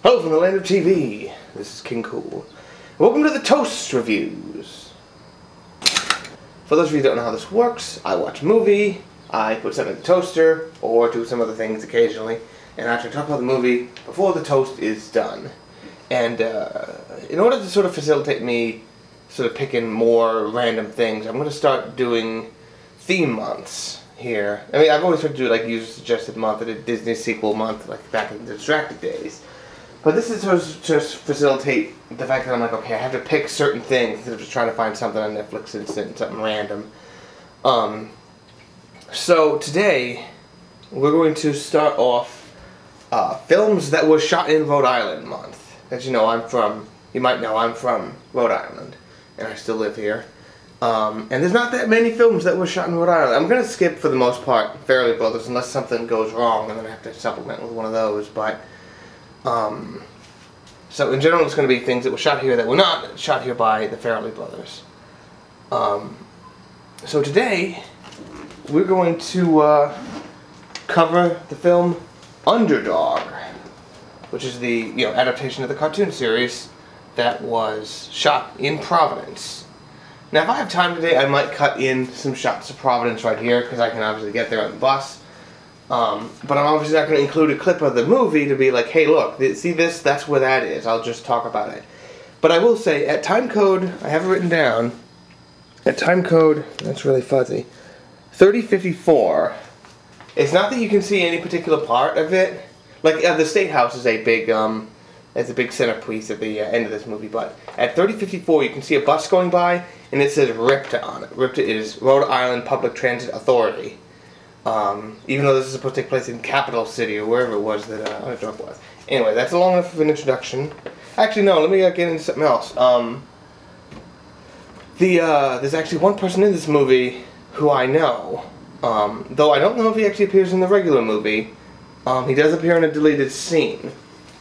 Hello from the land of TV. This is King Cool. Welcome to the Toast Reviews. For those of you who don't know how this works, I watch a movie, I put something in the toaster, or do some other things occasionally, and I actually talk about the movie before the toast is done. And in order to sort of facilitate me sort of picking more random things, I'm going to start doing theme months here. I mean, I've always tried to do like user suggested month, I did Disney sequel month, like back in the Distracted days. But this is sort of just facilitate the fact that I'm like, okay, I have to pick certain things instead of just trying to find something on Netflix and something random. So today we're going to start off films that were shot in Rhode Island month. As you know, you might know I'm from Rhode Island, and I still live here. And there's not that many films that were shot in Rhode Island. I'm gonna skip for the most part Farrelly Brothers unless something goes wrong, and then I have to supplement with one of those. But so in general, it's going to be things that were shot here that were not shot here by the Farrelly Brothers. So today, we're going to cover the film Underdog, which is the adaptation of the cartoon series that was shot in Providence. Now, if I have time today, I might cut in some shots of Providence right here, because I can obviously get there on the bus. But I'm obviously not going to include a clip of the movie to be like, hey look, see this, that's where that is. I'll just talk about it. But I will say, at timecode, I have it written down, at timecode, that's really fuzzy, 3054, it's not that you can see any particular part of it. Like, the State House is a big, it's a big centerpiece at the end of this movie, but at 3054 you can see a bus going by, and it says RIPTA on it. RIPTA is Rhode Island Public Transit Authority. Even though this is supposed to take place in Capital City or wherever it was that Underdog was. Anyway, that's long enough of an introduction. Actually, no, let me get into something else. There's actually one person in this movie who I know, though I don't know if he actually appears in the regular movie. He does appear in a deleted scene,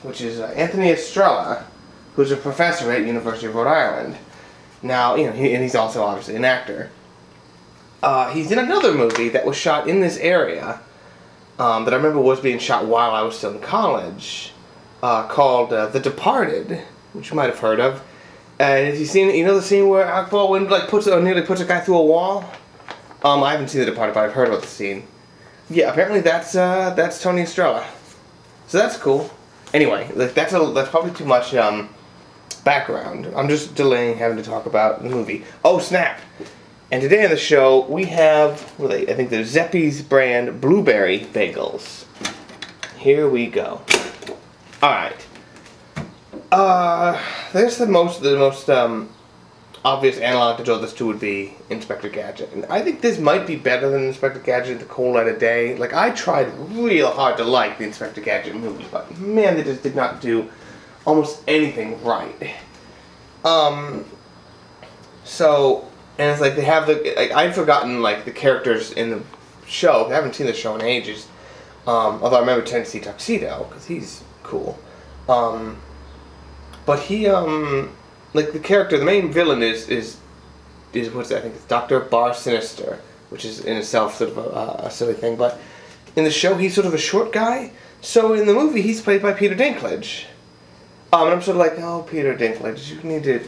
which is Anthony Estrella, who's a professor at University of Rhode Island. Now, and he's also obviously an actor. He's in another movie that was shot in this area that I remember was being shot while I was still in college, called The Departed, which you might have heard of. And if you've seen it, you know the scene where Alec Baldwin nearly puts a guy through a wall? I haven't seen The Departed, but I've heard about the scene. Yeah, apparently that's Tony Estrella. So that's cool. Anyway, like that's probably too much background. I'm just delaying having to talk about the movie. Oh snap! And today on the show, we have, I think the Zeppi's brand blueberry bagels. Here we go. Alright. There's the most obvious analog to draw this to would be Inspector Gadget. And I think this might be better than Inspector Gadget, The Cold Light of Day. Like, I tried real hard to like the Inspector Gadget movie, but man, they just did not do almost anything right. And it's like they have I'd forgotten like the characters in the show. I haven't seen the show in ages. Although I remember Tennessee Tuxedo because he's cool. But he like the character, the main villain is what's that? I think it's Dr. Bar Sinister, which is in itself sort of a silly thing. But in the show, he's sort of a short guy. So in the movie, he's played by Peter Dinklage. And I'm sort of like, oh, Peter Dinklage, you need to,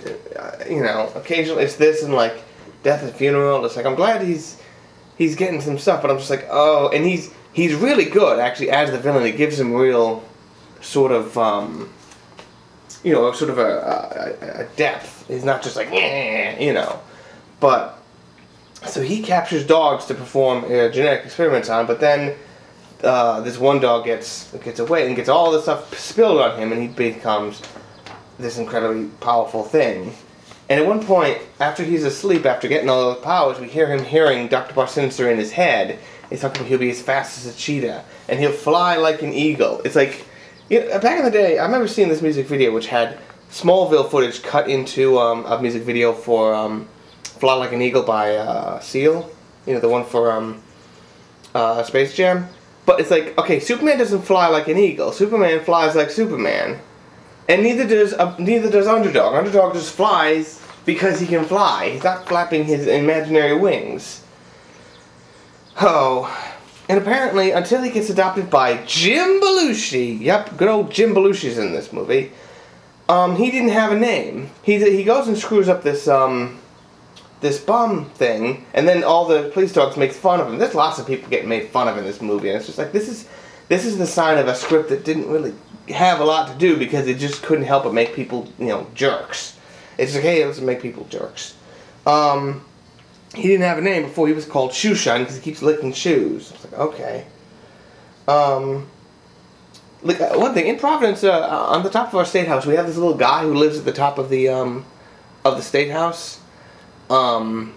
occasionally it's this and like Death and Funeral. It's like, I'm glad he's getting some stuff, but I'm just like, oh, and he's really good actually as the villain. It gives him real sort of, sort of a depth. He's not just like, but so he captures dogs to perform genetic experiments on, but then this one dog gets away and gets all this stuff spilled on him, and he becomes this incredibly powerful thing. And at one point, after he's asleep, after getting all those powers, we hear him hearing Dr. Bar Sinister in his head. He's talking about he'll be as fast as a cheetah, and he'll fly like an eagle. It's like, back in the day, I remember seeing this music video which had Smallville footage cut into a music video for Fly Like an Eagle by Seal. The one for Space Jam. But it's like, okay, Superman doesn't fly like an eagle. Superman flies like Superman. And neither does Underdog. Underdog just flies because he can fly. He's not flapping his imaginary wings. Oh, And apparently, until he gets adopted by Jim Belushi, yep, good old Jim Belushi's in this movie, he didn't have a name. He goes and screws up this this bomb thing, and then all the police dogs make fun of him. There's lots of people getting made fun of in this movie, and it's just like, this is the sign of a script that didn't really have a lot to do because it just couldn't help but make people, you know, jerks. It's like, hey, let's make people jerks. He didn't have a name before. He was called Shoe Shine because he keeps licking shoes. I was like, okay. Like, one thing, in Providence, on the top of our state house, we have this little guy who lives at the top of the state house. Like,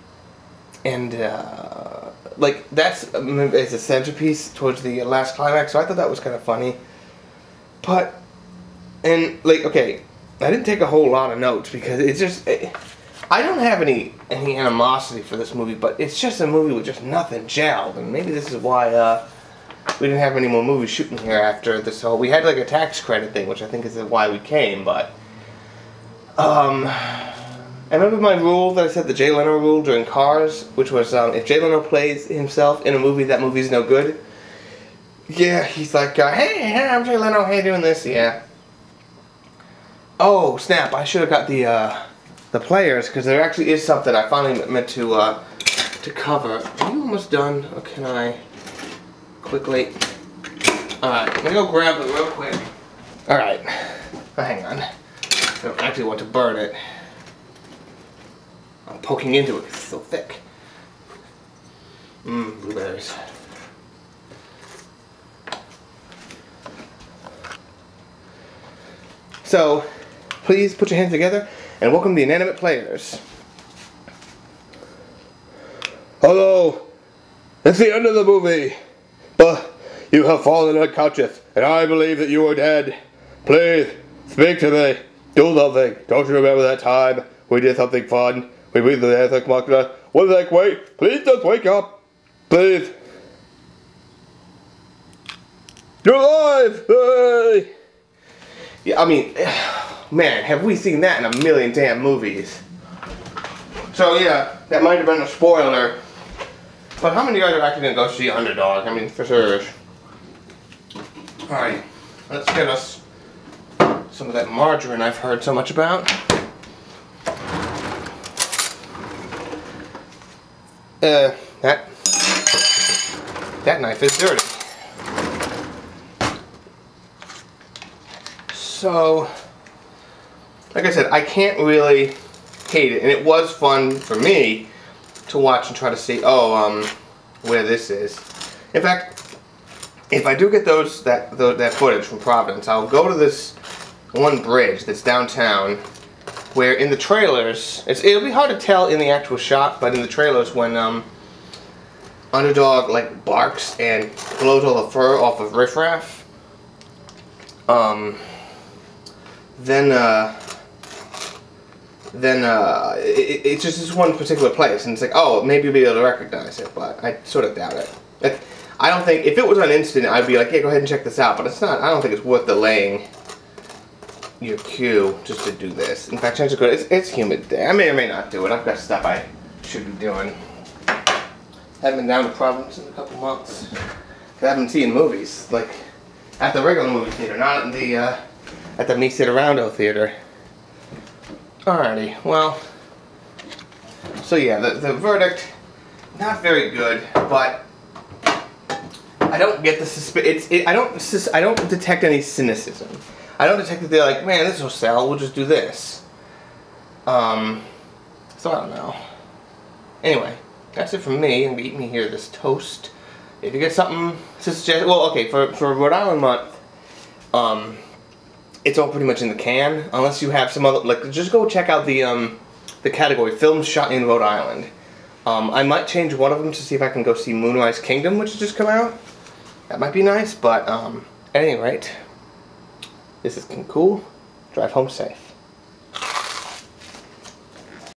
that's it's a centerpiece towards the last climax, so I thought that was kind of funny. But, and, like, okay, I didn't take a whole lot of notes because it's just, I don't have any animosity for this movie, but it's just a movie with just nothing gelled, and maybe this is why, we didn't have any more movies shooting here after this whole, we had, like, a tax credit thing, which I think is why we came, but, I remember my rule that I said, the Jay Leno rule during Cars, which was, if Jay Leno plays himself in a movie, that movie's no good. Yeah, he's like, hey, I'm Jay Leno, hey, doing this, yeah. Oh, snap, I should have got the players, because there actually is something I finally meant to cover. Are you almost done, or can I quickly? Alright, I'm gonna go grab it real quick. Alright, hang on. I don't actually want to burn it. I'm poking into it because it's so thick. Blueberries. So, please put your hands together and welcome the inanimate players. Hello, it's the end of the movie, but you have fallen unconscious, and I believe that you are dead. Please, speak to me. Do something. Don't you remember that time we did something fun? We beat the Ethic Machina. What the heck, wait! Please just wake up! Please! You're alive! Hey! Yeah, I mean, man, have we seen that in a million damn movies? So yeah, that might have been a spoiler. But how many of you guys are actually gonna go see Underdog? I mean, for sure. Alright, let's get us some of that margarine I've heard so much about. That knife is dirty. So, like I said, I can't really hate it, and it was fun for me to watch and try to see, where this is. In fact, if I do get that footage from Providence, I'll go to this one bridge that's downtown, where in the trailers, it'll be hard to tell in the actual shot, but in the trailers when Underdog like barks and blows all the fur off of Riff Raff, it's just this one particular place, and it's like, oh, maybe you'll be able to recognize it, but I sort of doubt it. I don't think, if it was on instant, I'd be like, yeah, go ahead and check this out, but it's not. I don't think it's worth delaying your queue just to do this. In fact, chances are good, it's humid day. I may or may not do it. I've got stuff I should be doing. Haven't been down to Providence in a couple months. I haven't seen movies, like, at the regular movie theater, not at the Me Sit Aroundo theater. Alrighty, well, so yeah, the verdict, not very good, but I don't get the I don't detect any cynicism. I don't detect that they're like, man, this will sell, we'll just do this. So I don't know. Anyway, that's it from me. I'm gonna eat me here this toast. If you get something to suggest, well, okay, for Rhode Island month, it's all pretty much in the can, unless you have some other, like, just go check out the category, films shot in Rhode Island. I might change one of them to see if I can go see Moonrise Kingdom, which has just come out. That might be nice, but at any rate, this is King Cool. Drive home safe.